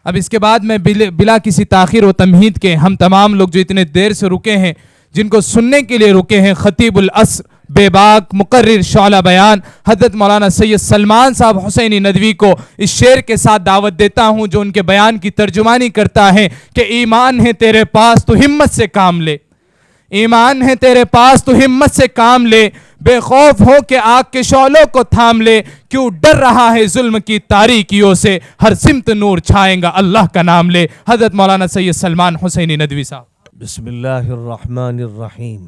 اب اس کے بعد میں بلا کسی تاخیر و تمہید کے ہم تمام لوگ جو اتنے دیر سے رکے ہیں، جن کو سننے کے لیے رکے ہیں، خطیب العصر بے باک مقرر شعلہ بیان حضرت مولانا سید سلمان صاحب حسینی ندوی کو اس شعر کے ساتھ دعوت دیتا ہوں جو ان کے بیان کی ترجمانی کرتا ہے کہ ایمان ہے تیرے پاس تو ہمت سے کام لے، ایمان ہے تیرے پاس تو ہمت سے کام لے، بے خوف ہو کہ آگ کے شعلوں کو تھام لے، کیوں ڈر رہا ہے ظلم کی تاریکیوں سے، ہر سمت نور چھائیں گا اللہ کا نام لے۔ حضرت مولانا سید سلمان حسینی ندوی صاحب۔ بسم اللہ الرحمن الرحیم۔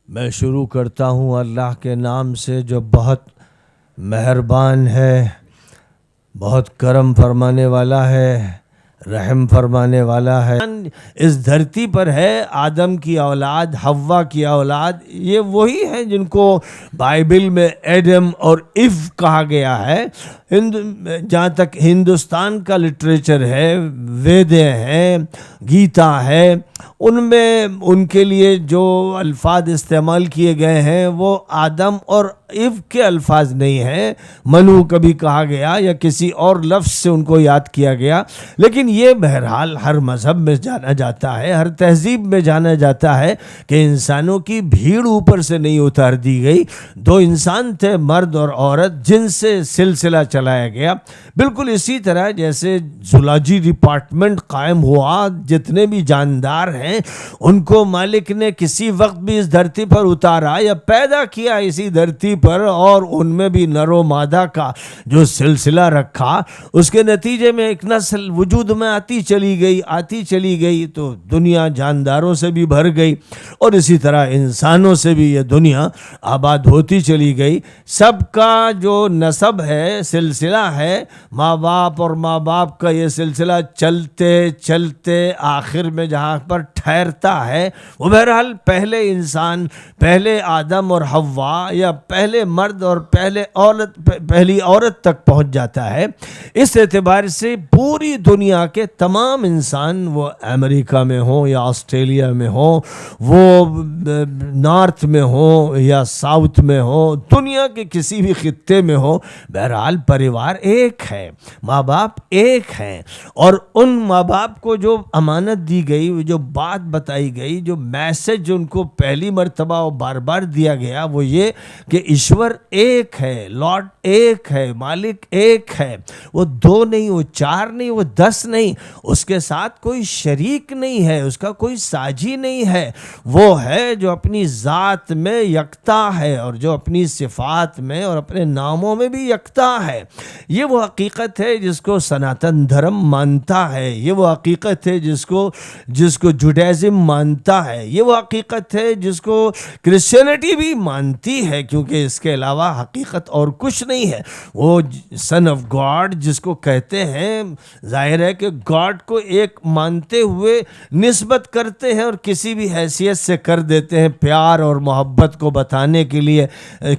میں شروع کرتا ہوں اللہ کے نام سے جو بہت مہربان ہے، بہت کرم فرمانے والا ہے، رحم فرمانے والا ہے۔ اس دھرتی پر ہے آدم کی اولاد، حوا کی اولاد، یہ وہی ہیں جن کو بائبل میں ایڈم اور ایو کہا گیا ہے۔ جہاں تک ہندوستان کا لٹریچر ہے، ویدیں ہیں، گیتا ہے، ان میں ان کے لیے جو الفاظ استعمال کیے گئے ہیں وہ آدم اور ایو کے الفاظ نہیں ہیں۔ منو کبھی کہا گیا یا کسی اور لفظ سے ان کو یاد کیا گیا، لیکن یہ بہرحال ہر مذہب میں جانا جاتا ہے، ہر تہذیب میں جانا جاتا ہے کہ انسانوں کی بھیڑ اوپر سے نہیں اتار دی گئی۔ دو انسان تھے، مرد اور عورت، جن سے سلسلہ چلایا گیا۔ بالکل اسی طرح جیسے زولاجی ڈپارٹمنٹ قائم ہوا، جتنے بھی جاندار ہیں ان کو مالک نے کسی وقت بھی اس دھرتی پر اتارا یا پیدا کیا اسی دھرتی پر، اور ان میں بھی نر و مادہ کا جو سلسلہ رکھا، اس کے نتیجے میں ایک نسل وجود میں آتی چلی گئی تو دنیا جانداروں سے بھی بھر گئی، اور اسی طرح انسانوں سے بھی یہ دنیا آباد ہوتی چلی گئی۔ سب کا جو نسب ہے، سلسلہ ہے، ماں باپ اور ماں باپ کا یہ سلسلہ چلتے چلتے آخر میں جہاں پر ٹھہرتا ہے وہ بہرحال پہلے انسان، پہلے آدم اور حوا، یا پہلے مرد اور پہلی عورت تک پہنچ جاتا ہے۔ اس اعتبار سے پوری دنیا کے تمام انسان، وہ امریکہ میں ہوں یا آسٹریلیا میں ہوں، وہ نارتھ میں ہوں یا ساؤتھ میں ہوں، دنیا کے کسی بھی خطے میں ہو، بہرحال پریوار ایک ہے، ماں باپ ایک ہیں، اور ان ماں باپ کو جو امانت دی گئی، جو بات بتائی گئی، جو میسج ان کو پہلی مرتبہ اور بار بار دیا گیا، وہ یہ کہ ایشور ایک ہے، لارڈ ایک ہے، مالک ایک ہے، وہ دو نہیں، وہ چار نہیں، وہ 10 نہیں، اس کے ساتھ کوئی شریک نہیں ہے، اس کا کوئی ساجی نہیں ہے، وہ ہے جو اپنی ذات میں یکتا ہے اور جو اپنی صفات میں اور اپنے ناموں میں بھی یکتا ہے۔ یہ وہ حقیقت ہے جس کو سناتن دھرم مانتا ہے، یہ وہ حقیقت ہے جس کو جوڈائزم مانتا ہے، یہ وہ حقیقت ہے جس کو کرسچینٹی بھی مانتی ہے، کیونکہ اس کے علاوہ حقیقت اور کچھ نہیں ہے۔ وہ سن آف گاڈ جس کو کہتے ہیں، ظاہر ہے کہ گاڈ کو ایک مانتے ہوئے نسبت کرتے ہیں اور کسی بھی حیثیت سے کر دیتے ہیں، پیار اور محبت کو بتانے کے لیے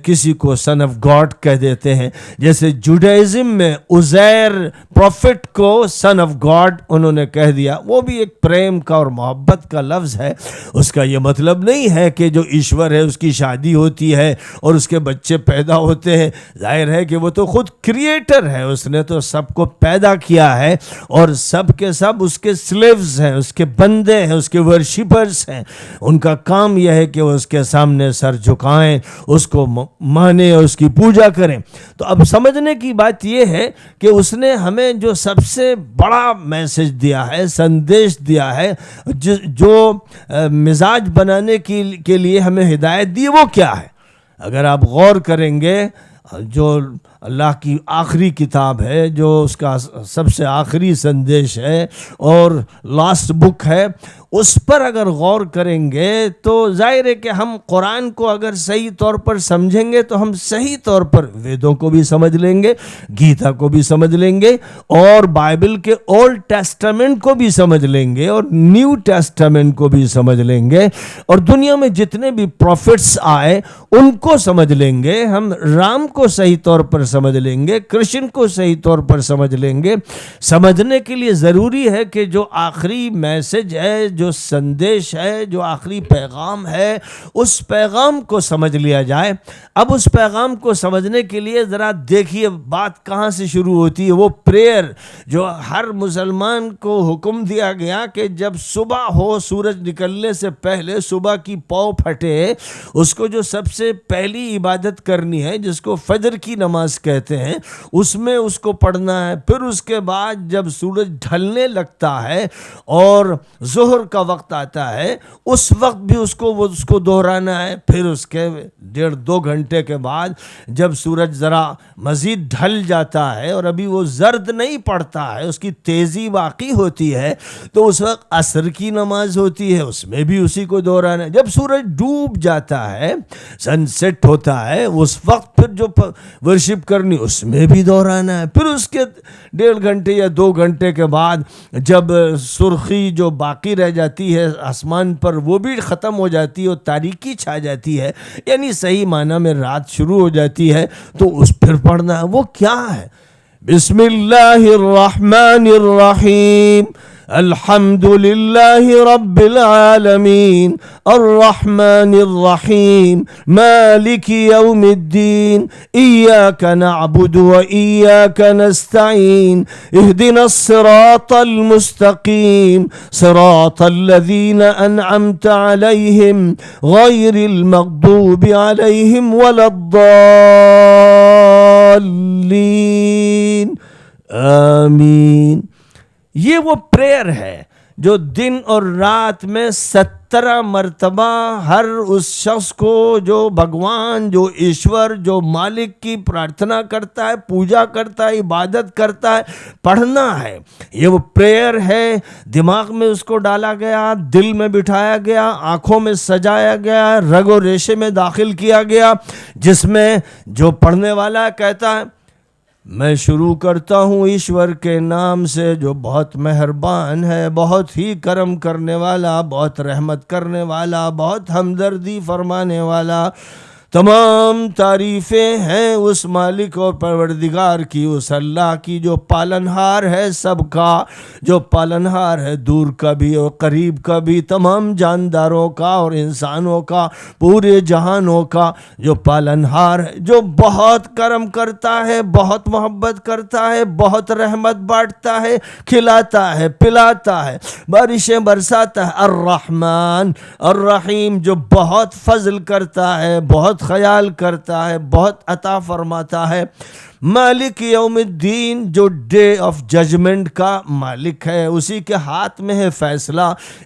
کسی کو سن آف گاڈ کہہ دیتے ہیں۔ جیسے جوڈائزم میں عزیر پروفٹ کو سن آف گاڈ انہوں نے کہہ دیا، وہ بھی ایک پریم کا اور محبت کا لفظ ہے۔ اس کا یہ مطلب نہیں ہے کہ جو ایشور ہے اس کی شادی ہوتی ہے اور اس کے بچے پیدا ہوتے ہیں۔ ظاہر ہے کہ وہ تو خود کریٹر ہے، اس نے تو سب کو پیدا کیا ہے، اور سب کے سب اس کے سلیوز ہیں، اس کے بندے ہیں، اس کے ورشپرز ہیں۔ ان کا کام یہ ہے کہ وہ اس کے سامنے سر جھکائیں، اس کو مانیں اور اس کی پوجا کریں۔ تو اب سمجھنے کی بات یہ ہے کہ اس نے ہمیں جو سب سے بڑا میسج دیا ہے، سندیش دیا ہے، جو مزاج بنانے کے لیے ہمیں ہدایت دی، وہ کیا ہے؟ اگر آپ غور کریں گے، جو اللہ کی آخری کتاب ہے، جو اس کا سب سے آخری سندیش ہے اور لاسٹ بک ہے، اس پر اگر غور کریں گے تو ظاہر ہے کہ ہم قرآن کو اگر صحیح طور پر سمجھیں گے تو ہم صحیح طور پر ویدوں کو بھی سمجھ لیں گے، گیتا کو بھی سمجھ لیں گے، اور بائبل کے اولڈ ٹیسٹامنٹ کو بھی سمجھ لیں گے، اور نیو ٹیسٹامنٹ کو بھی سمجھ لیں گے، اور دنیا میں جتنے بھی پروفٹس آئے ان کو سمجھ لیں گے۔ ہم رام کو صحیح طور پر سمجھ لیں گے، کرشن کو صحیح طور پر سمجھ لیں گے. سمجھنے کے لیے ضروری ہے کہ جو آخری میسج ہے، جو سندیش ہے، جو آخری پیغام ہے، اس پیغام کو سمجھ لیا جائے. اب اس پیغام کو سمجھنے کے لیے ذرا دیکھیے بات کہاں سے شروع ہوتی ہے. وہ پریئر جو ہر مسلمان کو حکم دیا گیا کہ جب صبح ہو، سورج نکلنے سے پہلے صبح کی پاؤں پھٹے، اس کو جو سب سے پہلی عبادت کرنی ہے، جس کو فجر کی نماز کہتے ہیں، اس میں اس کو پڑھنا ہے. پھر اس کے بعد جب سورج ڈھلنے لگتا ہے اور ظہر کا وقت آتا ہے، اس وقت بھی اس کو دہرانا ہے. پھر اس کے 1.5-2 گھنٹے کے بعد جب سورج ذرا مزید ڈھل جاتا ہے اور ابھی وہ زرد نہیں پڑتا ہے، اس کی تیزی باقی ہوتی ہے، تو اس وقت عصر کی نماز ہوتی ہے، اس میں بھی اسی کو دہرانا ہے. جب سورج ڈوب جاتا ہے، سن سیٹ ہوتا ہے، اس وقت پھر جو ورشپ کرنی اس میں بھی دہرانا ہے. پھر اس کے 1.5 گھنٹے یا 2 گھنٹے کے بعد جب سرخی جو باقی رہ جاتی ہے آسمان پر وہ بھی ختم ہو جاتی ہے اور تاریکی چھا جاتی ہے، یعنی صحیح معنی میں رات شروع ہو جاتی ہے، تو اس پھر پڑھنا ہے. وہ کیا ہے؟ بسم اللہ الرحمن الرحیم، الحمد للہ رب العالمین، الرحمن الرحیم، مالک یوم الدین، ایاک نعبد و ایاک نستعین، اہدنا الصراط المستقیم، صراط الذین انعمت علیہم، غیر المغضوب علیہم ولا الضالین، آمین. یہ وہ پریئر ہے جو دن اور رات میں 17 مرتبہ ہر اس شخص کو جو بھگوان، جو ایشور، جو مالک کی پرارتھنا کرتا ہے، پوجا کرتا ہے، عبادت کرتا ہے، پڑھنا ہے. یہ وہ پریئر ہے، دماغ میں اس کو ڈالا گیا، دل میں بٹھایا گیا، آنکھوں میں سجایا گیا، رگ و ریشے میں داخل کیا گیا، جس میں جو پڑھنے والا کہتا ہے میں شروع کرتا ہوں ایشور کے نام سے جو بہت مہربان ہے، بہت ہی کرم کرنے والا، بہت رحمت کرنے والا، بہت ہمدردی فرمانے والا. تمام تعریفیں ہیں اس مالک اور پروردگار کی، اس اللہ کی جو پالنہار ہے سب کا، جو پالنہار ہے دور کا بھی اور قریب کا بھی، تمام جانداروں کا اور انسانوں کا، پورے جہانوں کا جو پالنہار ہے، جو بہت کرم کرتا ہے، بہت محبت کرتا ہے، بہت رحمت بانٹتا ہے، کھلاتا ہے، پلاتا ہے، بارشیں برساتا ہے. الرحمن الرحیم، جو بہت فضل کرتا ہے، بہت خیال کرتا ہے، بہت عطا فرماتا ہے. مالک یوم الدین، جو ڈے آف ججمنٹ کا مالک ہے، اسی کے ہاتھ میں ہے فیصلہ.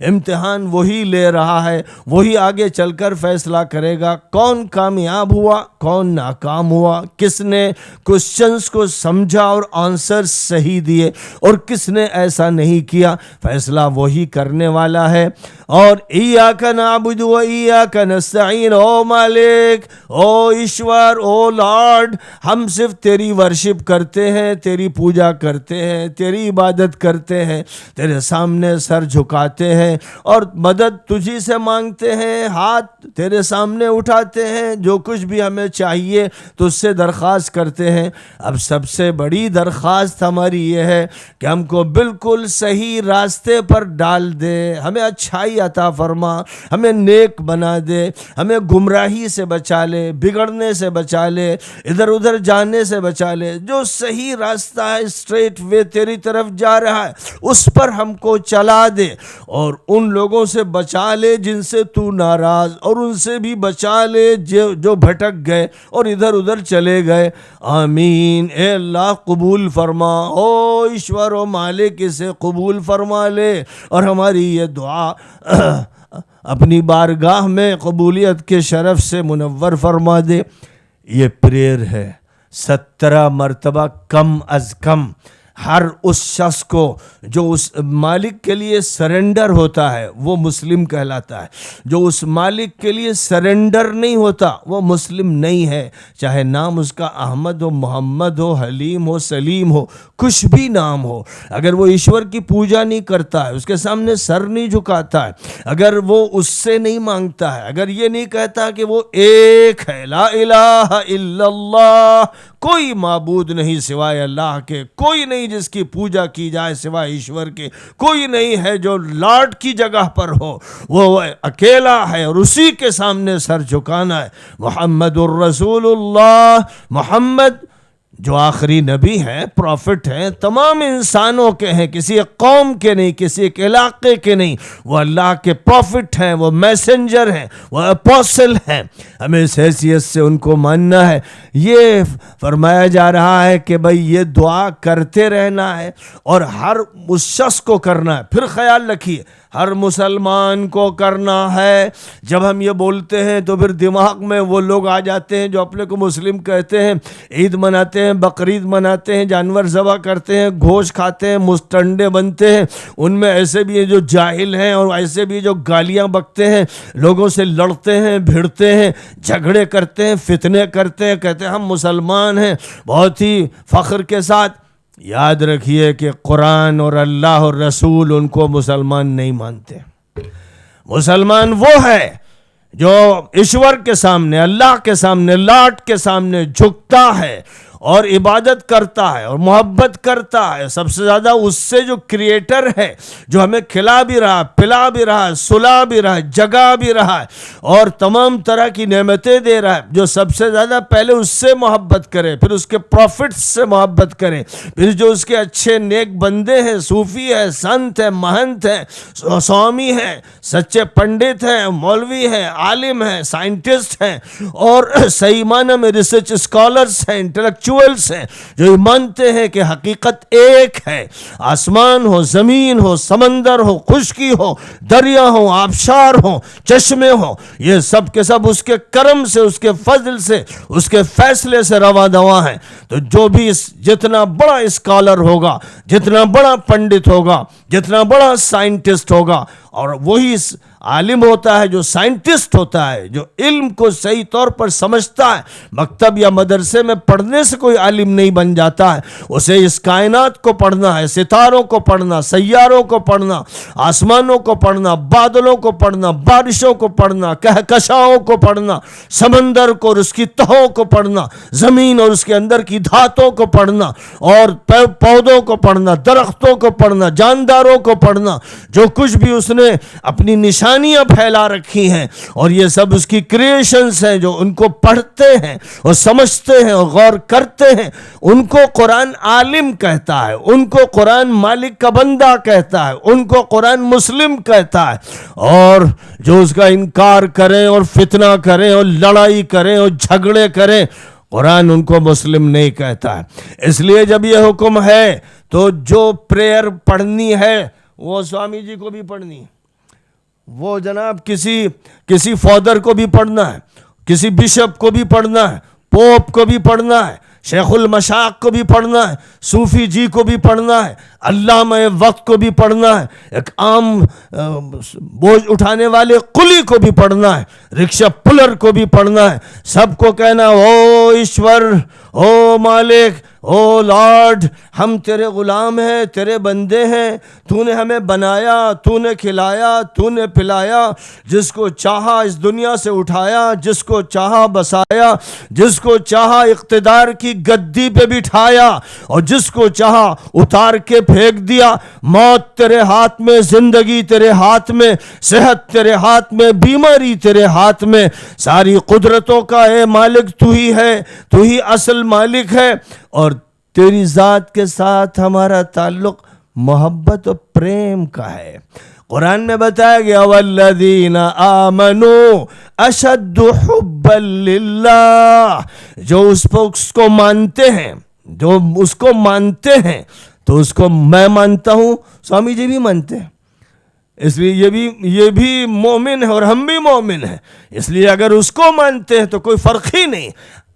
امتحان وہی لے رہا ہے، وہی آگے چل کر فیصلہ کرے گا کون کامیاب ہوا، کون ناکام ہوا، کس نے کوشچنز کو سمجھا اور آنسر صحیح دیے اور کس نے ایسا نہیں کیا. فیصلہ وہی کرنے والا ہے. اور ایاک نعبد و ایاک نستعین، او مالک، او ایشور، او لارڈ، ہم صرف تیری ورشپ کرتے ہیں، تیری پوجا کرتے ہیں، تیری عبادت کرتے ہیں، تیرے سامنے سر جھکاتے ہیں اور مدد تجھی سے مانگتے ہیں، ہاتھ تیرے سامنے اٹھاتے ہیں، جو کچھ بھی ہمیں چاہیے تو اس سے درخواست کرتے ہیں. اب سب سے بڑی درخواست ہماری یہ ہے کہ ہم کو بالکل صحیح راستے پر ڈال دے، ہمیں اچھائی عطا فرما، ہمیں نیک بنا دے، ہمیں گمراہی سے بچا لے، بگڑنے سے بچا لے، ادھر ادھر جانے سے بچا لے. جو صحیح راستہ ہے، اسٹریٹ وے تیری طرف جا رہا ہے، اس پر ہم کو چلا دے اور ان لوگوں سے بچا لے جن سے تو ناراض، اور ان سے بھی بچا لے جو بھٹک گئے اور ادھر ادھر چلے گئے. آمین. اے اللہ قبول فرما، او ایشور و مالک اسے قبول فرما لے اور ہماری یہ دعا اپنی بارگاہ میں قبولیت کے شرف سے منور فرما دے. یہ پریئر ہے 17 مرتبہ کم از کم ہر اس شخص کو جو اس مالک کے لیے سرنڈر ہوتا ہے وہ مسلم کہلاتا ہے. جو اس مالک کے لیے سرنڈر نہیں ہوتا وہ مسلم نہیں ہے، چاہے نام اس کا احمد ہو، محمد ہو، حلیم ہو، سلیم ہو، کچھ بھی نام ہو. اگر وہ ایشور کی پوجا نہیں کرتا ہے، اس کے سامنے سر نہیں جھکاتا ہے، اگر وہ اس سے نہیں مانگتا ہے، اگر یہ نہیں کہتا کہ وہ ایک ہے، لا الہ الا اللہ، کوئی معبود نہیں سوائے اللہ کے، کوئی نہیں جس کی پوجا کی جائے سوائے ایشور کے، کوئی نہیں ہے جو لارڈ کی جگہ پر ہو، وہ اکیلا ہے اور اسی کے سامنے سر جھکانا ہے۔ محمد الرسول اللہ، محمد جو آخری نبی ہیں، پروفٹ ہیں، تمام انسانوں کے ہیں، کسی ایک قوم کے نہیں، کسی ایک علاقے کے نہیں، وہ اللہ کے پروفٹ ہیں، وہ میسنجر ہیں، وہ اپوسل ہیں، ہمیں اس حیثیت سے ان کو ماننا ہے۔ یہ فرمایا جا رہا ہے کہ بھئی یہ دعا کرتے رہنا ہے اور ہر اس شخص کو کرنا ہے۔ پھر خیال رکھیے ہر مسلمان کو کرنا ہے۔ جب ہم یہ بولتے ہیں تو پھر دماغ میں وہ لوگ آ جاتے ہیں جو اپنے کو مسلم کہتے ہیں، عید مناتے ہیں، بقرعید مناتے ہیں، جانور ذبح کرتے ہیں، گوشت کھاتے ہیں، مستنڈے بنتے ہیں۔ ان میں ایسے بھی ہیں جو جاہل ہیں اور ایسے بھی جو گالیاں بکتے ہیں، لوگوں سے لڑتے ہیں، بھیڑتے ہیں، جھگڑے کرتے ہیں، فتنے کرتے ہیں، کہتے ہیں ہم مسلمان ہیں بہت ہی فخر کے ساتھ۔ یاد رکھیے کہ قرآن اور اللہ اور رسول ان کو مسلمان نہیں مانتے۔ مسلمان وہ ہے جو ایشور کے سامنے، اللہ کے سامنے، لاٹ کے سامنے جھکتا ہے اور عبادت کرتا ہے اور محبت کرتا ہے سب سے زیادہ اس سے جو کریٹر ہے، جو ہمیں کھلا بھی رہا، پلا بھی رہا، سلا بھی رہا، جگا بھی رہا ہے اور تمام طرح کی نعمتیں دے رہا ہے، جو سب سے زیادہ پہلے اس سے محبت کرے، پھر اس کے پروفٹس سے محبت کرے، پھر جو اس کے اچھے نیک بندے ہیں، صوفی ہیں، سنت ہیں، مہنت ہیں، سوامی ہیں، سچے پنڈت ہیں، مولوی ہیں، عالم ہیں، سائنٹسٹ ہیں اور صحیح معنی میں ریسرچ اسکالرز ہیں، انٹلیکچوئلز ہیں، جو یہ مانتے ہیں کہ حقیقت ایک ہے۔ آسمان ہو، زمین ہو، سمندر ہو، خشکی ہو، دریا ہو، آبشار ہو، چشمے ہو، یہ سب کے سب اس کے کرم سے، اس کے فضل سے، اس کے فیصلے سے رواں دواں ہیں۔ تو جو بھی جتنا بڑا اسکالر ہوگا، جتنا بڑا پنڈت ہوگا، جتنا بڑا سائنٹسٹ ہوگا، اور وہی عالم ہوتا ہے جو سائنٹسٹ ہوتا ہے، جو علم کو صحیح طور پر سمجھتا ہے۔ مکتب یا مدرسے میں پڑھنے سے کوئی عالم نہیں بن جاتا ہے، اسے اس کائنات کو پڑھنا ہے، ستاروں کو پڑھنا، سیاروں کو پڑھنا، آسمانوں کو پڑھنا، بادلوں کو پڑھنا، بارشوں کو پڑھنا، کہکشاؤں کو پڑھنا، سمندر کو اور اس کی تہوں کو پڑھنا، زمین اور اس کے اندر کی دھاتوں کو پڑھنا، اور پودوں کو پڑھنا، درختوں کو پڑھنا، جانداروں کو پڑھنا، جو کچھ بھی اس نے اپنی نشانیاں پھیلا رکھی ہیں، اور یہ سب اس کی کریشنز ہیں، جو ان کو پڑھتے ہیں اور سمجھتے ہیں اور غور کرتے ہیں، ان کو قرآن عالم کہتا ہے، ان کو قرآن مالک کا بندہ کہتا ہے، ان کو قرآن مسلم کہتا ہے۔ اور جو اس کا انکار کریں اور فتنہ کریں اور لڑائی کریں اور جھگڑے کریں، قرآن ان کو مسلم نہیں کہتا ہے۔ اس لیے جب یہ حکم ہے تو جو پریئر پڑھنی ہے وہ سوامی جی کو بھی پڑھنی ہے، وہ جناب کسی فادر کو بھی پڑھنا ہے، کسی بشپ کو بھی پڑھنا ہے، پوپ کو بھی پڑھنا ہے، شیخ المشاق کو بھی پڑھنا ہے، صوفی جی کو بھی پڑھنا ہے، علامہ وقت کو بھی پڑھنا ہے، ایک عام بوجھ اٹھانے والے قلی کو بھی پڑھنا ہے، رکشہ پلر کو بھی پڑھنا ہے۔ سب کو کہنا او ایشور، او مالک، او لارڈ، ہم تیرے غلام ہیں، تیرے بندے ہیں، تو نے ہمیں بنایا، تو نے کھلایا، تو نے پلایا، جس کو چاہا اس دنیا سے اٹھایا، جس کو چاہا بسایا، جس کو چاہا اقتدار کی گدی پہ بٹھایا، اور جس کو چاہا اتار کے پھینک دیا۔ موت تیرے ہاتھ میں، زندگی تیرے ہاتھ میں، صحت تیرے ہاتھ میں، بیماری تیرے ہاتھ میں، ساری قدرتوں کا اے مالک تو ہی ہے، تو ہی اصل مالک ہے، اور تیری ذات کے ساتھ ہمارا تعلق محبت و پریم کا ہے۔ قرآن میں بتایا گیا والذین آمنوا اشد حبا للہ، جو اس کو مانتے ہیں، جو اس کو مانتے ہیں، تو اس کو میں مانتا ہوں، سوامی جی بھی مانتے ہیں، اس لیے یہ بھی مومن ہے اور ہم بھی مومن ہیں، اس لیے اگر اس کو مانتے ہیں تو کوئی فرق ہی نہیں۔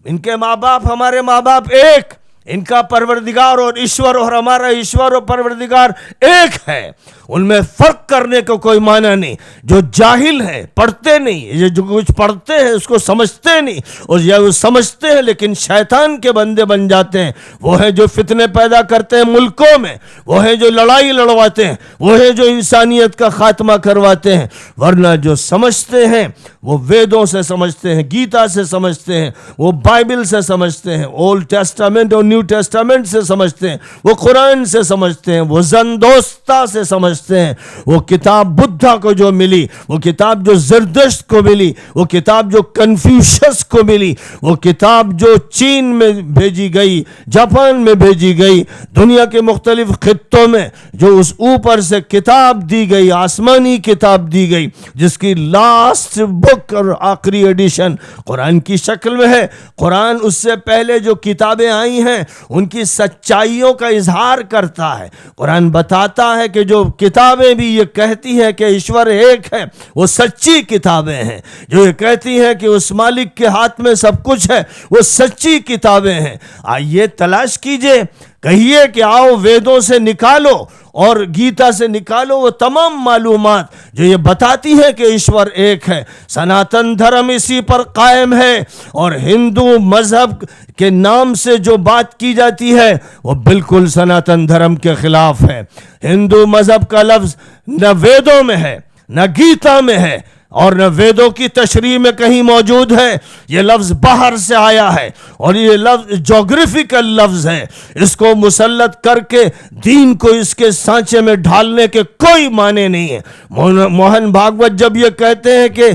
ان کے ماں باپ ہمارے ماں باپ ایک، ان کا پروردگار اور ایشور اور ہمارا ایشور اور پروردگار ایک ہے، ان میں فرق کرنے کا کوئی معنی نہیں. جو جاہل ہیں، پڑھتے نہیں، یہ جو کچھ پڑھتے ہیں اس کو سمجھتے نہیں، اور یا وہ سمجھتے ہیں لیکن شیطان کے بندے بن جاتے ہیں. وہ ہیں جو فتنے پیدا کرتے ہیں ملکوں میں، وہ ہیں جو لڑائی لڑواتے ہیں، وہ ہیں جو انسانیت کا خاتمہ کرواتے ہیں. ورنہ جو سمجھتے ہیں وہ ویدوں سے سمجھتے ہیں، گیتا سے سمجھتے ہیں، وہ بائبل سے سمجھتے ہیں، اولڈ ٹیسٹامنٹ اور نیو ٹیسٹامنٹ سے سمجھتے ہیں، وہ قرآن سے سمجھتے ہیں، وہ زندوستا سے سمجھتے ہیں، وہ کتاب بدھا کو جو ملی، وہ کتاب جو زردشت کو ملی، وہ کتاب جو کنفیوشس کو ملی، وہ کتاب جو چین میں بھیجی گئی، جاپان میں بھیجی گئی، دنیا کے مختلف خطوں میں جو اس اوپر سے کتاب دی گئی، آسمانی کتاب دی گئی، جس کی لاسٹ بک اور آخری ایڈیشن قرآن کی شکل میں ہے. قرآن اس سے پہلے جو کتابیں آئی ہیں ان کی سچائیوں کا اظہار کرتا ہے. قرآن بتاتا ہے کہ جو کتابیں بھی یہ کہتی ہیں کہ ایشور ایک ہے، وہ سچی کتابیں ہیں. جو یہ کہتی ہیں کہ اس مالک کے ہاتھ میں سب کچھ ہے، وہ سچی کتابیں ہیں. آئیے تلاش کیجئے، کہیے کہ آؤ ویدوں سے نکالو اور گیتا سے نکالو وہ تمام معلومات جو یہ بتاتی ہے کہ ایشور ایک ہے. سناتن دھرم اسی پر قائم ہے، اور ہندو مذہب کے نام سے جو بات کی جاتی ہے وہ بالکل سناتن دھرم کے خلاف ہے. ہندو مذہب کا لفظ نہ ویدوں میں ہے، نہ گیتا میں ہے، اور نہ ویدوں کی تشریح میں کہیں موجود ہے. یہ لفظ باہر سے آیا ہے، اور یہ لفظ جغرافیکل لفظ ہے. اس کو مسلط کر کے دین کو اس کے سانچے میں ڈھالنے کے کوئی معنی نہیں ہے. موہن بھاگوت جب یہ کہتے ہیں کہ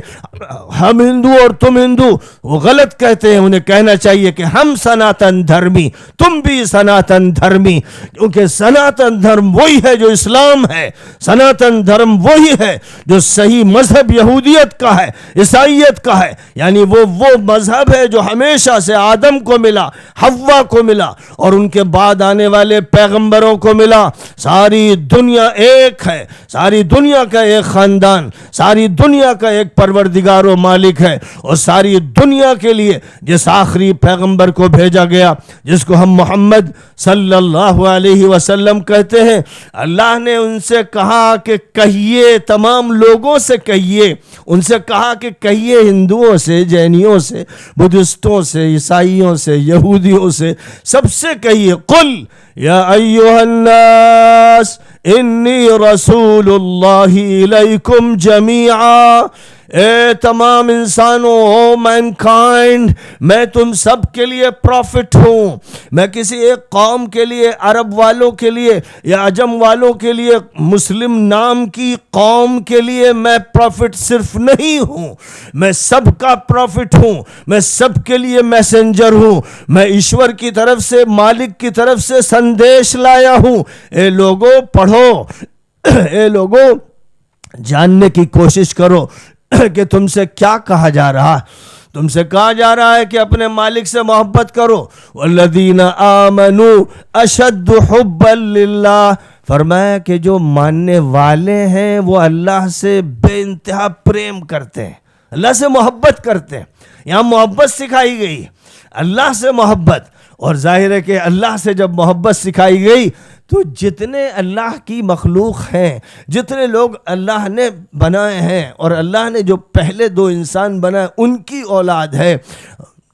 ہم ہندو اور تم ہندو، وہ غلط کہتے ہیں. انہیں کہنا چاہیے کہ ہم سناتن دھرمی، تم بھی سناتن دھرمی، کیونکہ سناتن دھرم وہی ہے جو اسلام ہے. سناتن دھرم وہی ہے جو صحیح مذہب یہودیت کا ہے، عیسائیت کا ہے. یعنی وہ مذہب ہے جو ہمیشہ سے آدم کو ملا، حوا کو ملا، اور ان کے بعد آنے والے پیغمبروں کو ملا. ساری دنیا ایک ہے، ساری دنیا کا ایک خاندان، ساری دنیا کا ایک پروردگار و مالک ہے. اور ساری دنیا کے لیے جس آخری پیغمبر کو بھیجا گیا، جس کو ہم محمد صلی اللہ علیہ وسلم کہتے ہیں، اللہ نے ان سے کہا کہ کہیے، تمام لوگوں سے کہیے. ان سے کہا کہ کہیے ہندوؤں سے، جینیوں سے، بدھسٹوں سے، عیسائیوں سے، یہودیوں سے، سب سے کہیے، قل یا ایھا الناس انی رسول اللہ الیکم جمیعا. اے تمام انسانوں، او مینکائنڈ، میں تم سب کے لیے پروفٹ ہوں. میں کسی ایک قوم کے لیے، عرب والوں کے لیے یا عجم والوں کے لیے، مسلم نام کی قوم کے لیے میں پروفٹ صرف نہیں ہوں، میں سب کا پروفٹ ہوں. میں سب کے لیے میسنجر ہوں. میں ایشور کی طرف سے، مالک کی طرف سے سندیش لایا ہوں. اے لوگوں پڑھو، اے لوگوں جاننے کی کوشش کرو کہ تم سے کیا کہا جا رہا. تم سے کہا جا رہا ہے کہ اپنے مالک سے محبت کرو. والذین آمنوا اشد حبا للہ. فرمایا کہ جو ماننے والے ہیں وہ اللہ سے بے انتہا پریم کرتے ہیں، اللہ سے محبت کرتے ہیں. یہاں محبت سکھائی گئی، اللہ سے محبت. اور ظاہر ہے کہ اللہ سے جب محبت سکھائی گئی تو جتنے اللہ کی مخلوق ہیں، جتنے لوگ اللہ نے بنائے ہیں، اور اللہ نے جو پہلے 2 انسان بنائے ان کی اولاد ہے.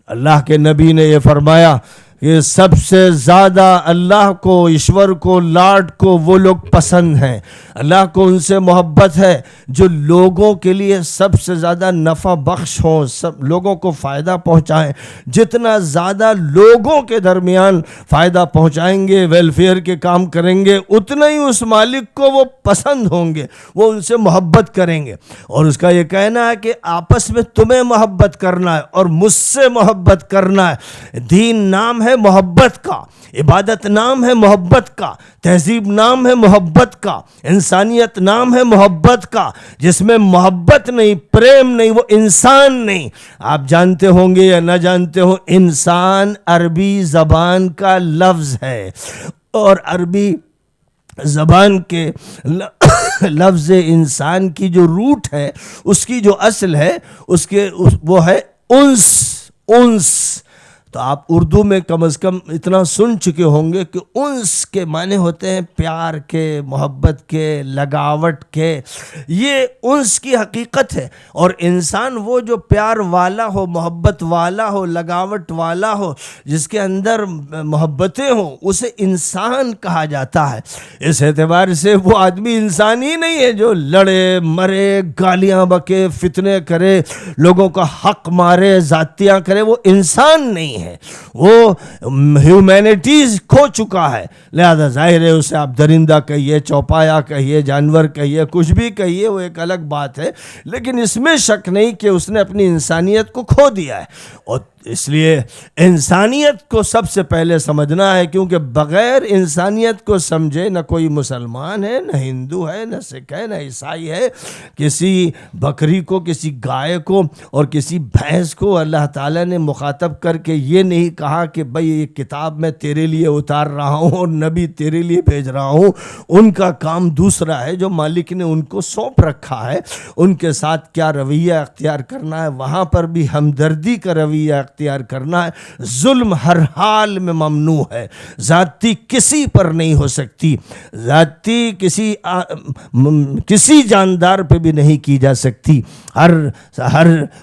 اللہ کے نبی نے یہ فرمایا کہ سب سے زیادہ اللہ کو، ایشور کو، لاڈ کو وہ لوگ پسند ہیں. اللہ کو ان سے محبت ہے جو لوگوں کے لیے سب سے زیادہ نفع بخش ہوں، سب لوگوں کو فائدہ پہنچائیں. جتنا زیادہ لوگوں کے درمیان فائدہ پہنچائیں گے، ویلفیئر کے کام کریں گے، اتنا ہی اس مالک کو وہ پسند ہوں گے، وہ ان سے محبت کریں گے. اور اس کا یہ کہنا ہے کہ آپس میں تمہیں محبت کرنا ہے اور مجھ سے محبت کرنا ہے. دین نام ہے محبت کا، عبادت نام ہے محبت کا، تہذیب نام ہے محبت کا، انسانیت نام ہے محبت کا. جس میں محبت نہیں، پریم نہیں، وہ انسان نہیں. آپ جانتے ہوں گے یا نہ جانتے ہو، انسان عربی زبان کا لفظ ہے، اور عربی زبان کے لفظ انسان کی جو روٹ ہے، اس کی جو اصل ہے، وہ ہے انس. تو آپ اردو میں کم از کم اتنا سن چکے ہوں گے کہ انس کے معنی ہوتے ہیں پیار کے، محبت کے، لگاوٹ کے. یہ انس کی حقیقت ہے. اور انسان وہ جو پیار والا ہو، محبت والا ہو، لگاوٹ والا ہو، جس کے اندر محبتیں ہوں، اسے انسان کہا جاتا ہے. اس اعتبار سے وہ آدمی انسان ہی نہیں ہے جو لڑے مرے، گالیاں بکے، فتنے کرے، لوگوں کا حق مارے، زیادتیاں کرے. وہ انسان نہیں ہے، وہ ہیومینٹیز کھو چکا ہے. لہذا ظاہر ہے اسے آپ درندہ کہیے، چوپایا کہیے، جانور کہیے، کچھ بھی کہیے، وہ ایک الگ بات ہے. لیکن اس میں شک نہیں کہ اس نے اپنی انسانیت کو کھو دیا ہے. اور اس لیے انسانیت کو سب سے پہلے سمجھنا ہے، کیونکہ بغیر انسانیت کو سمجھے نہ کوئی مسلمان ہے، نہ ہندو ہے، نہ سکھ ہے، نہ عیسائی ہے. کسی بکری کو، کسی گائے کو اور کسی بھینس کو اللہ تعالیٰ نے مخاطب کر کے یہ نہیں کہا کہ بھئی یہ کتاب میں تیرے لیے اتار رہا ہوں اور نبی تیرے لیے بھیج رہا ہوں. ان کا کام دوسرا ہے. جو مالک نے ان کو سونپ رکھا ہے، ان کے ساتھ کیا رویہ اختیار کرنا ہے، وہاں پر بھی ہمدردی کا رویہ اختیار کرنا ہے. ظلم ہر حال میں ممنوع ہے. ذاتی کسی پر نہیں ہو سکتی، ذاتی کسی جاندار پہ بھی نہیں کی جا سکتی. ہر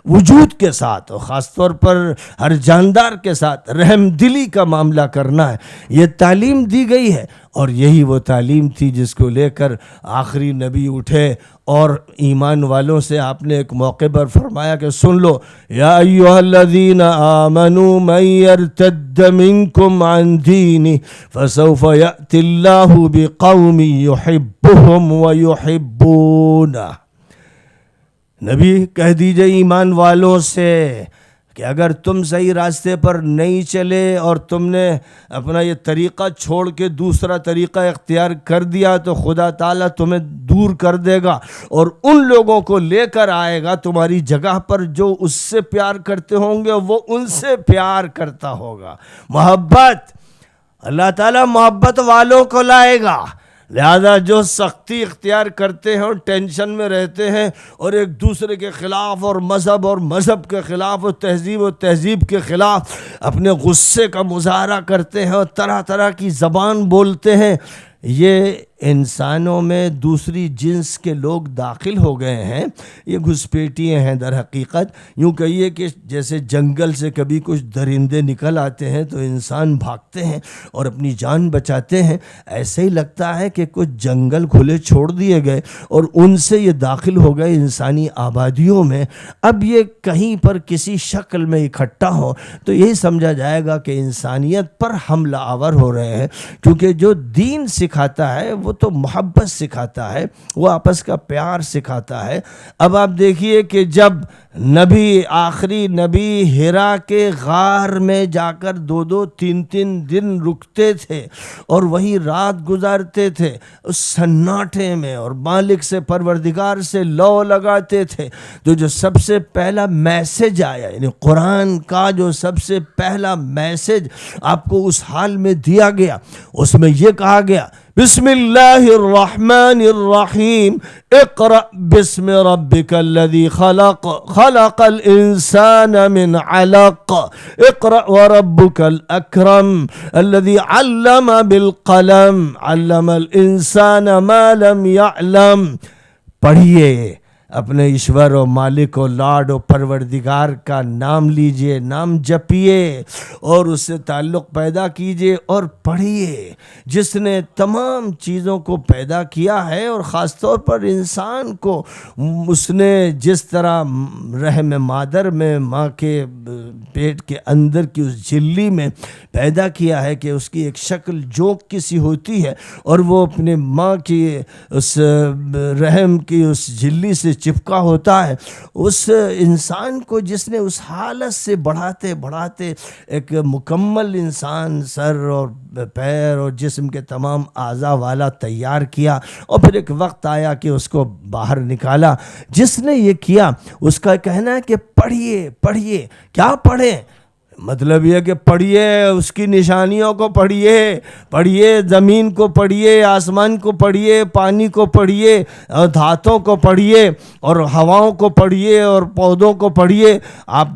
وجود کے ساتھ، اور خاص طور پر ہر جاندار کے ساتھ رحم دلی کا معاملہ کرنا ہے. یہ تعلیم دی گئی ہے، اور یہی وہ تعلیم تھی جس کو لے کر آخری نبی اٹھے. اور ایمان والوں سے آپ نے ایک موقع پر فرمایا کہ سن لو، یا ایھا الذین آمنوا من یرتد منکم عن دینہ فسوف یأتی اللہ بقوم یحبہم ویحبونہ. نبی کہہ دیجئے ایمان والوں سے کہ اگر تم صحیح راستے پر نہیں چلے اور تم نے اپنا یہ طریقہ چھوڑ کے دوسرا طریقہ اختیار کر دیا، تو خدا تعالیٰ تمہیں دور کر دے گا اور ان لوگوں کو لے کر آئے گا تمہاری جگہ پر جو اس سے پیار کرتے ہوں گے، وہ ان سے پیار کرتا ہوگا. محبت، اللہ تعالیٰ محبت والوں کو لائے گا. لہذا جو سختی اختیار کرتے ہیں اور ٹینشن میں رہتے ہیں اور ایک دوسرے کے خلاف اور مذہب کے خلاف اور تہذیب کے خلاف اپنے غصے کا مظاہرہ کرتے ہیں اور طرح طرح کی زبان بولتے ہیں، یہ انسانوں میں دوسری جنس کے لوگ داخل ہو گئے ہیں. یہ گھسپیٹیاں ہیں در حقیقت. یوں کہیے کہ جیسے جنگل سے کبھی کچھ درندے نکل آتے ہیں تو انسان بھاگتے ہیں اور اپنی جان بچاتے ہیں. ایسے ہی لگتا ہے کہ کچھ جنگل کھلے چھوڑ دیے گئے اور ان سے یہ داخل ہو گئے انسانی آبادیوں میں. اب یہ کہیں پر کسی شکل میں اکٹھا ہو تو یہی سمجھا جائے گا کہ انسانیت پر حملہ آور ہو رہے ہیں، کیونکہ جو دین سکھاتا ہے وہ تو محبت سکھاتا ہے، وہ آپس کا پیار سکھاتا ہے. اب آپ دیکھیے کہ جب آخری نبی حرا کے غار میں جا کر 2-3 دن رکتے تھے اور وہیں رات گزارتے تھے اس سناٹے میں، اور مالک سے، پروردگار سے لو لگاتے تھے، تو جو سب سے پہلا میسج آیا، یعنی قرآن کا جو سب سے پہلا میسج آپ کو اس حال میں دیا گیا، اس میں یہ کہا گیا، بسم اللہ الرحمن الرحیم، اقرأ بسم ربک الذی خلق الانسان من علق، اقرأ وربک الاکرم الذی علم بالقلم، علم الانسان ما لم یعلم. پڑھیے اپنے ایشور و مالک و لاڈ و پروردگار کا نام لیجئے، نام جپیے اور اس سے تعلق پیدا کیجئے اور پڑھیے جس نے تمام چیزوں کو پیدا کیا ہے. اور خاص طور پر انسان کو اس نے جس طرح رحم مادر میں، ماں کے پیٹ کے اندر کی اس جھلی میں پیدا کیا ہے کہ اس کی ایک شکل جوک کسی ہوتی ہے اور وہ اپنے ماں کی اس رحم کی اس جھلی سے چپکا ہوتا ہے. اس انسان کو جس نے اس حالت سے بڑھاتے بڑھاتے ایک مکمل انسان، سر اور پیر اور جسم کے تمام اعضاء والا تیار کیا، اور پھر ایک وقت آیا کہ اس کو باہر نکالا. جس نے یہ کیا اس کا کہنا ہے کہ پڑھیے. کیا پڑھیں؟ مطلب یہ کہ پڑھیے، اس کی نشانیوں کو پڑھیے، زمین کو پڑھیے، آسمان کو پڑھیے، پانی کو پڑھیے، اور دھاتوں کو پڑھیے، اور ہواؤں کو پڑھیے، اور پودوں کو پڑھیے. آپ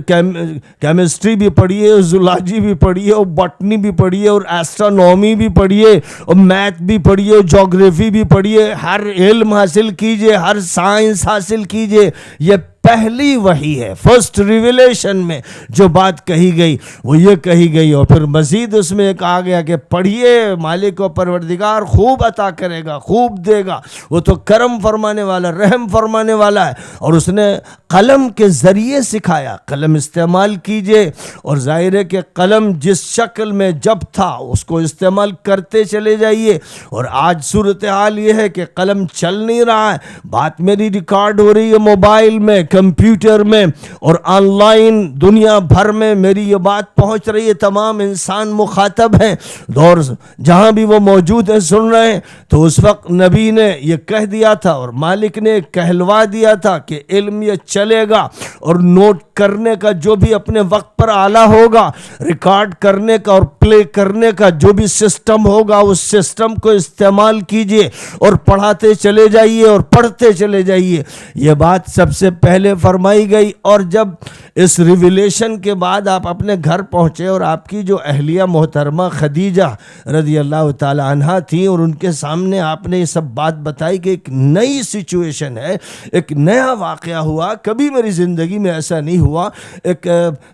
کیمسٹری بھی پڑھیے، زولاجی بھی پڑھیے، اور باٹنی بھی پڑھیے، اور ایسٹرونومی بھی پڑھیے، اور میتھ بھی پڑھیے، اور جغرافی بھی پڑھیے. ہر علم حاصل کیجئے، ہر سائنس حاصل کیجئے. یہ پہلی وحی ہے، فرسٹ ریویلیشن میں جو بات کہی گئی وہ یہ کہی گئی. اور پھر مزید اس میں کہا گیا کہ پڑھیے، مالک و پروردگار خوب عطا کرے گا، خوب دے گا، وہ تو کرم فرمانے والا، رحم فرمانے والا ہے. اور اس نے قلم کے ذریعے سکھایا، قلم استعمال کیجئے. اور ظاہر ہے کہ قلم جس شکل میں جب تھا اس کو استعمال کرتے چلے جائیے. اور آج صورتحال یہ ہے کہ قلم چل نہیں رہا ہے. بات میری ریکارڈ ہو رہی ہے موبائل میں، کمپیوٹر میں، اور آن لائن دنیا بھر میں میری یہ بات پہنچ رہی ہے. تمام انسان مخاطب ہیں، دور جہاں بھی وہ موجود ہیں سن رہے ہیں. تو اس وقت نبی نے یہ کہہ دیا تھا، اور مالک نے کہلوا دیا تھا کہ علم یہ چلے گا، اور نوٹ کرنے کا جو بھی اپنے وقت پر آلہ ہوگا، ریکارڈ کرنے کا اور پلے کرنے کا جو بھی سسٹم ہوگا، اس سسٹم کو استعمال کیجئے اور پڑھاتے چلے جائیے اور پڑھتے چلے جائیے. یہ بات سب سے پہلے فرمائی گئی. اور جب اس ریویلیشن کے بعد آپ اپنے گھر پہنچے اور آپ کی جو اہلیہ محترمہ خدیجہ رضی اللہ تعالی عنہا تھیں، اور ان کے سامنے آپ نے یہ سب بات بتائی کہ ایک نئی سچویشن ہے، ایک نیا واقعہ ہوا، کبھی میری زندگی میں ایسا نہیں ہوا. ایک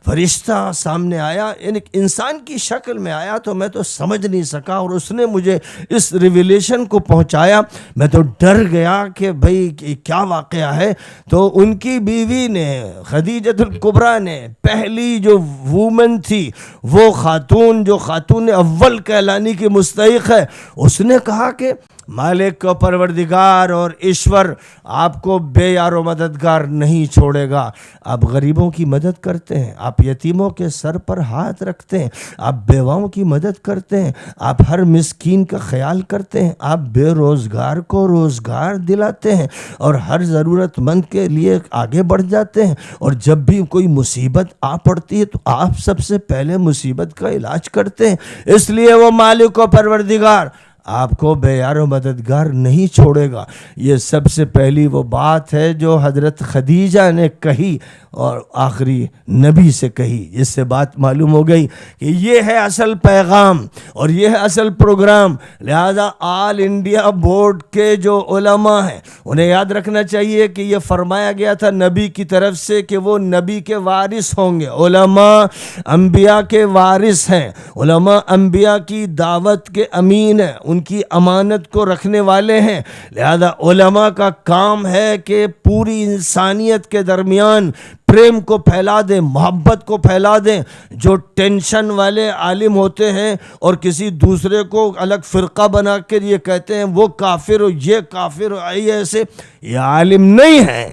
فرشتہ سامنے آیا، ایک انسان کی شکل میں آیا، تو میں تو سمجھ نہیں سکا، اور اس نے مجھے اس ریویلیشن کو پہنچایا. میں تو ڈر گیا کہ بھئی کیا واقعہ ہے. تو ان کی بیوی نے، خدیجۃ الکبریٰ نے، پہلی جو وومن تھی، وہ خاتون جو خاتون اول کہلانے کی مستحق ہے، اس نے کہا کہ مالک و پروردگار اور ایشور آپ کو بے یار و مددگار نہیں چھوڑے گا. آپ غریبوں کی مدد کرتے ہیں، آپ یتیموں کے سر پر ہاتھ رکھتے ہیں، آپ بیواؤں کی مدد کرتے ہیں، آپ ہر مسکین کا خیال کرتے ہیں، آپ بے روزگار کو روزگار دلاتے ہیں، اور ہر ضرورت مند کے لیے آگے بڑھ جاتے ہیں. اور جب بھی کوئی مصیبت آ پڑتی ہے تو آپ سب سے پہلے مصیبت کا علاج کرتے ہیں. اس لیے وہ مالک و پروردگار آپ کو بے یار و مددگار نہیں چھوڑے گا. یہ سب سے پہلی وہ بات ہے جو حضرت خدیجہ نے کہی اور آخری نبی سے کہی، جس سے بات معلوم ہو گئی کہ یہ ہے اصل پیغام اور یہ ہے اصل پروگرام. لہذا آل انڈیا بورڈ کے جو علماء ہیں انہیں یاد رکھنا چاہیے کہ یہ فرمایا گیا تھا نبی کی طرف سے کہ وہ نبی کے وارث ہوں گے. علماء انبیاء کے وارث ہیں، علماء انبیاء کی دعوت کے امین ہیں، ان کی امانت کو رکھنے والے ہیں. لہذا علماء کا کام ہے کہ پوری انسانیت کے درمیان پریم کو پھیلا دیں، محبت کو پھیلا دیں. جو ٹینشن والے عالم ہوتے ہیں اور کسی دوسرے کو الگ فرقہ بنا کر یہ کہتے ہیں وہ کافر ہو، یہ کافر ہو، ایسے، یہ عالم نہیں ہیں،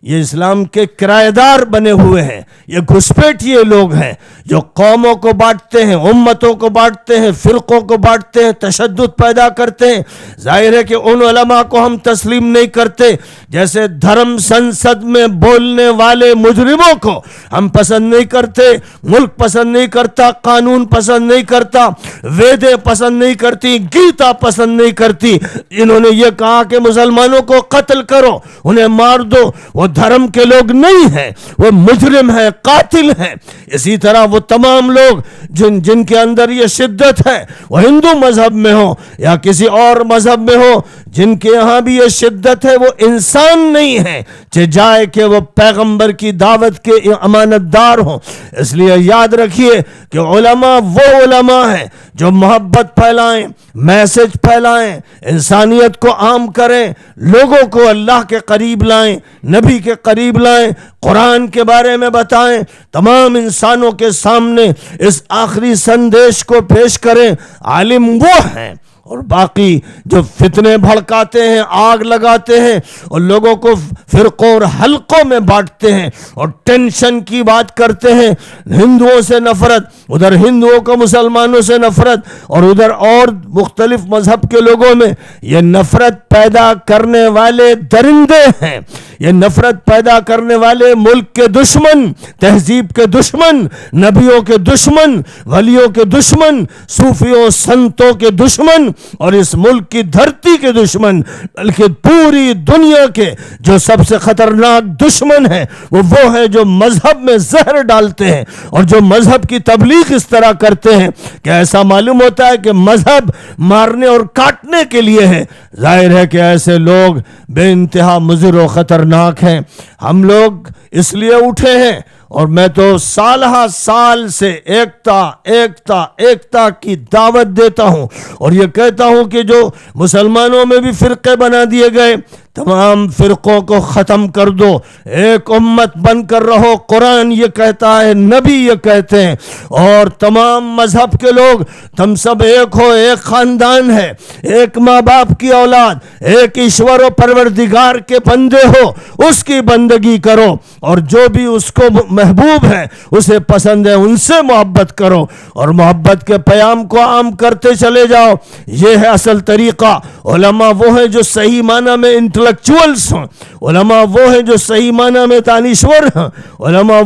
یہ اسلام کے کرایہ دار بنے ہوئے ہیں، یہ گھسپیٹیے لوگ ہیں جو قوموں کو بانٹتے ہیں، امتوں کو بانٹتے ہیں، فرقوں کو بانٹتے ہیں، تشدد پیدا کرتے ہیں. ظاہر ہے کہ ان علماء کو ہم تسلیم نہیں کرتے جیسے دھرم سنسد میں بولنے والے مجرموں کو ہم پسند نہیں کرتے. ملک پسند نہیں کرتا، قانون پسند نہیں کرتا، ویدیں پسند نہیں کرتی، گیتا پسند نہیں کرتی. انہوں نے یہ کہا کہ مسلمانوں کو قتل کرو، انہیں مار دو، وہ دھرم کے لوگ نہیں ہیں، وہ مجرم ہیں، قاتل ہیں. اسی طرح وہ تمام لوگ جن کے اندر یہ شدت ہے، وہ ہندو مذہب میں ہو یا کسی اور مذہب میں ہو، جن کے یہاں بھی یہ شدت ہے، وہ انسان نہیں ہے جائے کہ وہ پیغمبر کی دعوت کے امانت دار ہوں. اس لیے یاد رکھیے کہ علماء وہ علماء ہیں جو محبت پھیلائیں، میسج پھیلائیں، انسانیت کو عام کریں، لوگوں کو اللہ کے قریب لائیں، نبی کے قریب لائیں، قرآن کے بارے میں بتائیں، تمام انسانوں کے سامنے اس آخری سندیش کو پیش کریں. عالم وہ ہیں، اور باقی جو فتنے بھڑکاتے ہیں، آگ لگاتے ہیں اور لوگوں کو فرقوں اور حلقوں میں بانٹتے ہیں اور ٹینشن کی بات کرتے ہیں، ہندوؤں سے نفرت، ادھر ہندوؤں کو مسلمانوں سے نفرت، اور ادھر اور مختلف مذہب کے لوگوں میں، یہ نفرت پیدا کرنے والے درندے ہیں. یہ نفرت پیدا کرنے والے ملک کے دشمن، تہذیب کے دشمن، نبیوں کے دشمن، ولیوں کے دشمن، صوفیوں سنتوں کے دشمن اور اس ملک کی دھرتی کے دشمن، بلکہ پوری دنیا کے جو سب سے خطرناک دشمن ہیں وہ ہیں جو مذہب میں زہر ڈالتے ہیں اور جو مذہب کی تبلیغ اس طرح کرتے ہیں کہ ایسا معلوم ہوتا ہے کہ مذہب مارنے اور کاٹنے کے لیے ہے۔ ظاہر ہے کہ ایسے لوگ بے انتہا مضر و خطرناک ہیں۔ ہم لوگ اس لیے اٹھے ہیں اور میں تو سالہ سال سے ایکتا کی دعوت دیتا ہوں اور یہ کہتا ہوں کہ جو مسلمانوں میں بھی فرقے بنا دیے گئے تمام فرقوں کو ختم کر دو، ایک امت بن کر رہو۔ قرآن یہ کہتا ہے، نبی یہ کہتے ہیں، اور تمام مذہب کے لوگ تم سب ایک ہو، ایک خاندان ہے، ایک ماں باپ کی اولاد، ایک ایشور و پروردگار کے بندے ہو، اس کی بندگی کرو اور جو بھی اس کو محبوب ہے، اسے پسند ہے، ان سے محبت کرو اور محبت کے پیام کو عام کرتے چلے جاؤ۔ یہ ہے اصل طریقہ۔ علماء وہ ہیں جو صحیح معنی میں انٹلیکچوئلز ہیں، علماء وہ ہیں جو صحیح معنی میں دانشور ہیں، علماء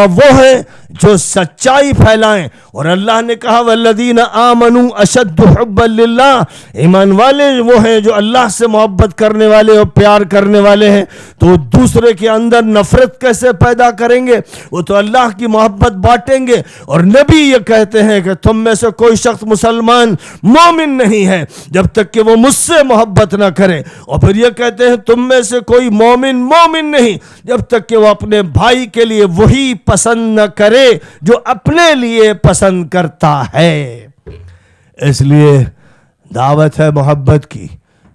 وہ ہیں جو سچائی پھیلائیں۔ اور اللہ نے کہا والذین آمنوا اشد حبا للہ، ایمان والے وہ ہیں جو اللہ سے محبت کرنے والے اور پیار کرنے والے ہیں۔ تو دوسرے کے اندر نفرت کیسے پیدا کریں گے؟ وہ تو اللہ کی محبت بانٹیں گے۔ اور نبی یہ کہتے ہیں کہ تم میں سے کوئی شخص مسلمان مومن نہیں ہے جب تک کہ وہ مجھ سے محبت نہ کرے، اور پھر یہ کہتے ہیں تم میں سے کوئی مومن نہیں جب تک کہ وہ اپنے بھائی کے لیے وہی پسند نہ کرے جو اپنے لیے پسند کرتا ہے۔ اس لیے دعوت ہے محبت کی،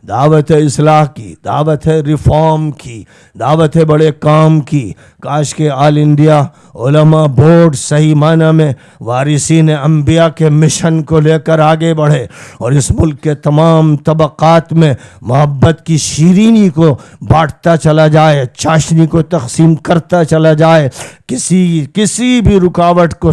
دعوت ہے اصلاح کی، دعوت ہے ریفارم کی، دعوت ہے بڑے کام کی۔ کاش کہ آل انڈیا علماء بورڈ صحیح معنی میں وارثین انبیاء کے مشن کو لے کر آگے بڑھے اور اس ملک کے تمام طبقات میں محبت کی شیرینی کو بانٹتا چلا جائے، چاشنی کو تقسیم کرتا چلا جائے۔ کسی بھی رکاوٹ کو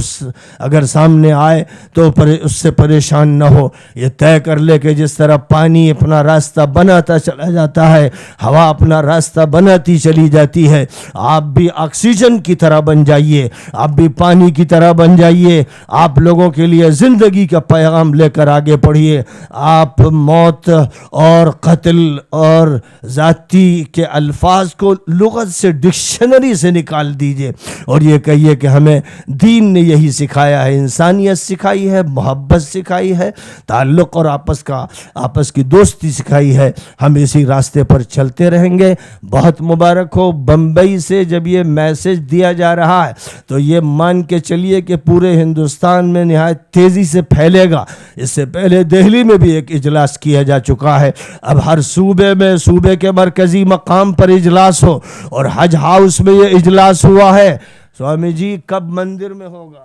اگر سامنے آئے تو اس سے پریشان نہ ہو، یہ طے کر لے کہ جس طرح پانی اپنا راستہ بناتا چلا جاتا ہے، ہوا اپنا راستہ بناتی چلی جاتی ہے، آپ بھی آکسیجن کی طرح بن جائیے، آپ بھی پانی کی طرح بن جائیے، آپ لوگوں کے لیے زندگی کا پیغام لے کر آگے بڑھیے۔ آپ موت اور قتل اور ذاتی کے الفاظ کو لغت سے، ڈکشنری سے نکال دیجئے اور یہ کہیے کہ ہمیں دین نے یہی سکھایا ہے، انسانیت سکھائی ہے، محبت سکھائی ہے، تعلق اور آپس کی دوستی سکھائی ہے۔ ہم اسی راستے پر چلتے رہیں گے۔ بہت مبارک ہو۔ بمبئی سے جب یہ میسج دیا جا رہا ہے تو یہ مان کے چلیے کہ پورے ہندوستان میں نہایت تیزی سے پھیلے گا۔ اس سے پہلے دہلی میں بھی ایک اجلاس کیا جا چکا ہے، اب ہر صوبے کے مرکزی مقام پر اجلاس ہو، اور حج ہاؤس میں یہ اجلاس ہوا ہے۔ سوامی جی کب مندر میں ہوگا؟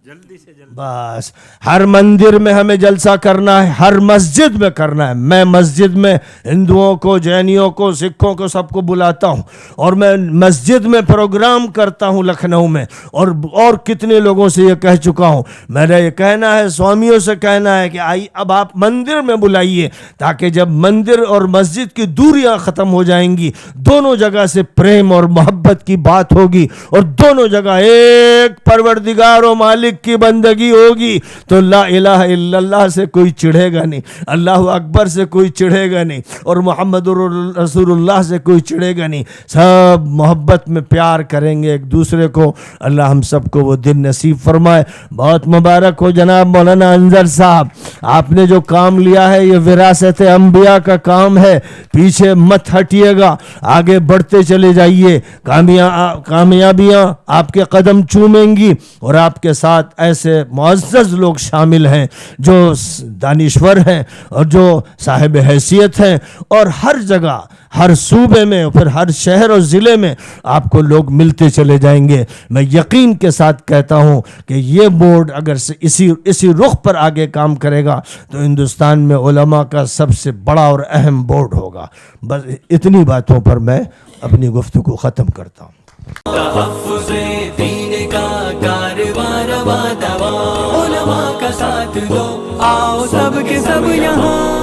جلدی سے جلدی، بس ہر مندر میں ہمیں جلسہ کرنا ہے، ہر مسجد میں کرنا ہے۔ میں مسجد میں ہندوؤں کو، جینیوں کو، سکھوں کو سب کو بلاتا ہوں، اور میں مسجد میں پروگرام کرتا ہوں لکھنؤ میں، اور کتنے لوگوں سے یہ کہہ چکا ہوں۔ میرا یہ کہنا ہے، سوامیوں سے کہنا ہے کہ اب آپ مندر میں بلائیے، تاکہ جب مندر اور مسجد کی دوریاں ختم ہو جائیں گی، دونوں جگہ سے پریم اور محبت کی بات ہوگی، اور دونوں جگہ ایک پروردگار و مالک کی بندگی ہوگی، تو لا الہ الا اللہ سے کوئی چڑھے گا نہیں، اللہ اکبر سے کوئی چڑھے گا نہیں، اور محمد رسول اللہ سے کوئی چڑھے گا نہیں۔ سب محبت میں پیار کریں گے ایک دوسرے کو۔ اللہ ہم سب کو وہ دن نصیب فرمائے۔ بہت مبارک ہو جناب مولانا انظر صاحب، آپ نے جو کام لیا ہے یہ وراثت انبیاء کا کام ہے، پیچھے مت ہٹیے گا، آگے بڑھتے چلے جائیے۔ کامیابیاں آپ کے قدم چومیں گی، اور آپ کے ساتھ ایسے معزز لوگ شامل ہیں جو دانشور ہیں اور جو صاحب حیثیت ہیں، اور ہر جگہ، ہر صوبے میں، پھر ہر شہر اور ضلع میں آپ کو لوگ ملتے چلے جائیں گے۔ میں یقین کے ساتھ کہتا ہوں کہ یہ بورڈ اگر اسی رخ پر آگے کام کرے گا تو ہندوستان میں علماء کا سب سے بڑا اور اہم بورڈ ہوگا۔ بس اتنی باتوں پر میں اپنی گفتگو ختم کرتا ہوں۔ تحفظ دین کا کاروان رواں دوا، علماء کا ساتھ دو، آؤ سب کے سب یہاں۔